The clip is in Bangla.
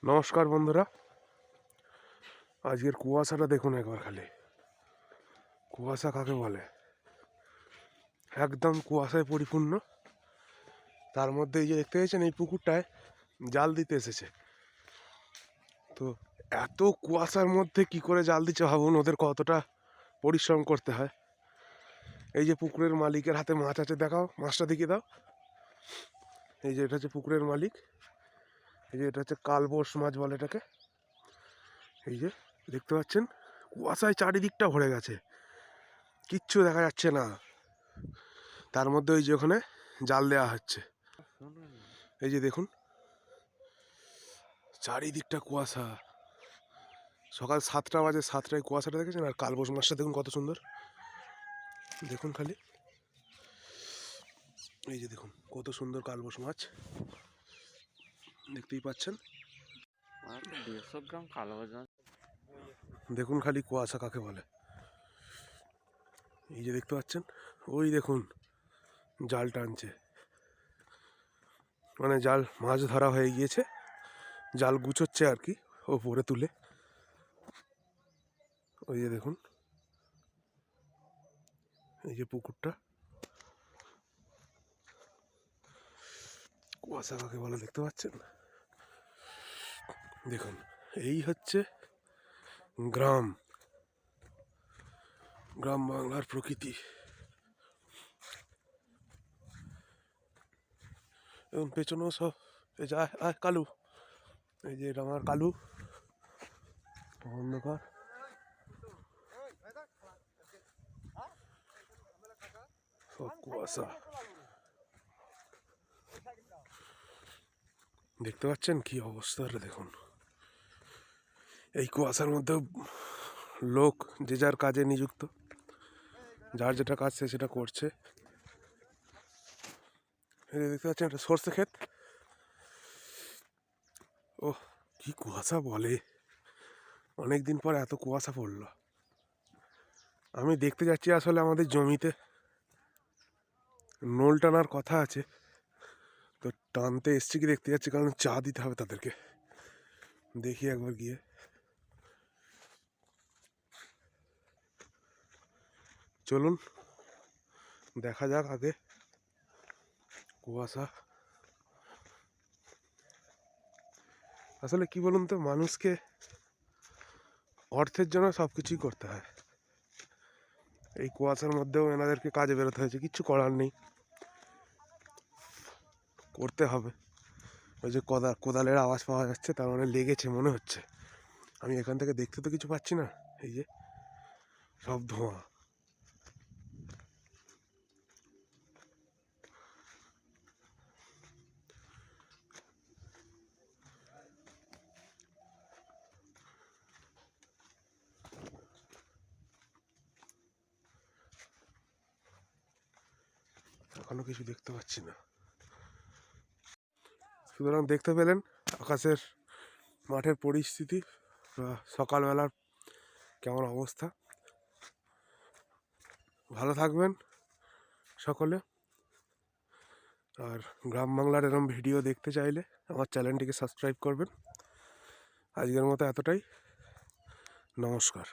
নমস্কার বন্ধুরা, আজকের কুয়াশাটা দেখুন একবার খালি। কুয়াশা কাকে বলে? একদম কুয়াশায় পরিপূর্ণ। তার মধ্যে এই যে দেখতে পেয়েছেন, এই পুকুরটায় জাল দিতে এসেছে। তো এত কুয়াশার মধ্যে কি করে জাল দিচ্ছে ভাবুন, ওদের কতটা পরিশ্রম করতে হয়। এই যে পুকুরের মালিকের হাতে মাছ আছে, দেখাও, মাছটা দেখিয়ে দাও। এই যে এটা হচ্ছে পুকুরের মালিক। এই যে এটা হচ্ছে কালবোস মাছ বলে এটাকে। এই যে দেখতে পাচ্ছেন, কুয়াশায় চারিদিকটা ভরে গেছে, কিচ্ছু দেখা যাচ্ছে না। তার মধ্যে ওই যে ওখানে জাল দেওয়া হচ্ছে। এই যে দেখুন, চারিদিকটা কুয়াশা। সকাল 7টা বাজে, 7টায় কুয়াশাটা দেখেছেন। আর কালবোস মাছটা দেখুন কত সুন্দর, দেখুন খালি। এই যে দেখুন কত সুন্দর কালবোস মাছ, দেখতেই পাচ্ছেন। 150 গ্রাম কালবোস মাছ। দেখুন খালি কুয়াশা কাকে বলে। এই যে দেখতে পাচ্ছেন, ওই দেখুন জাল টানছে, মানে জাল মাছ ধরা হয়ে গিয়েছে, জাল গুছোচ্ছে আর কি ওপরে তুলে। ওই যে দেখুন, এই যে পুকুরটা, কুয়াশা কাকে বলে দেখতে পাচ্ছেন। দেখুন, এই হচ্ছে গ্রাম, গ্রাম বাংলার প্রকৃতি। এবং পেছনেও সব, এই যে আয় কালু, এই যে এটা আমার কালু, অন্ধকার। সব কুয়াশা, দেখতে পাচ্ছেন কি অবস্থা দেখুন। এই কুয়াশার মধ্যেও লোক যে যার কাজে নিযুক্ত, যার যেটা কাজ সে সেটা করছে। দেখতে পাচ্ছেন এটা সর্ষে ক্ষেত। ও কি কুয়াশা বলে, অনেকদিন পর এত কুয়াশা পড়লো। আমি দেখতে যাচ্ছি আসলে আমাদের জমিতে নোল টানার কথা আছে, তো টানতে এসছি কি দেখতে যাচ্ছি, কারণ চা দিতে হবে তাদেরকে। দেখি একবার গিয়ে। চলুন দেখা যাক আগে কুয়াশা। আসলে কি বলুন তো, মানুষকে অর্থের জন্য সব কিছুই করতে হয়। এই কুয়াশার মধ্যেও এনাদেরকে কাজে বেরোতে হয়েছে, কিচ্ছু করার নেই, করতে হবে। ওই যে কোদালের আওয়াজ পাওয়া যাচ্ছে, তার মানে লেগেছে মনে হচ্ছে। আমি এখান থেকে দেখতে তো কিছু পাচ্ছি না, এই যে সব ধোঁয়া। এখনো কিছু দেখতে পাচ্ছি না। সুতরাং দেখতে পেলেন আকাশের, মাঠের পরিস্থিতি, সকালবেলার কেমন অবস্থা। ভালো থাকবেন সকলে। আর গ্রাম বাংলার এরকম ভিডিও দেখতে চাইলে আমার চ্যানেলটিকে সাবস্ক্রাইব করবেন। আজকের মতো এতটাই, নমস্কার।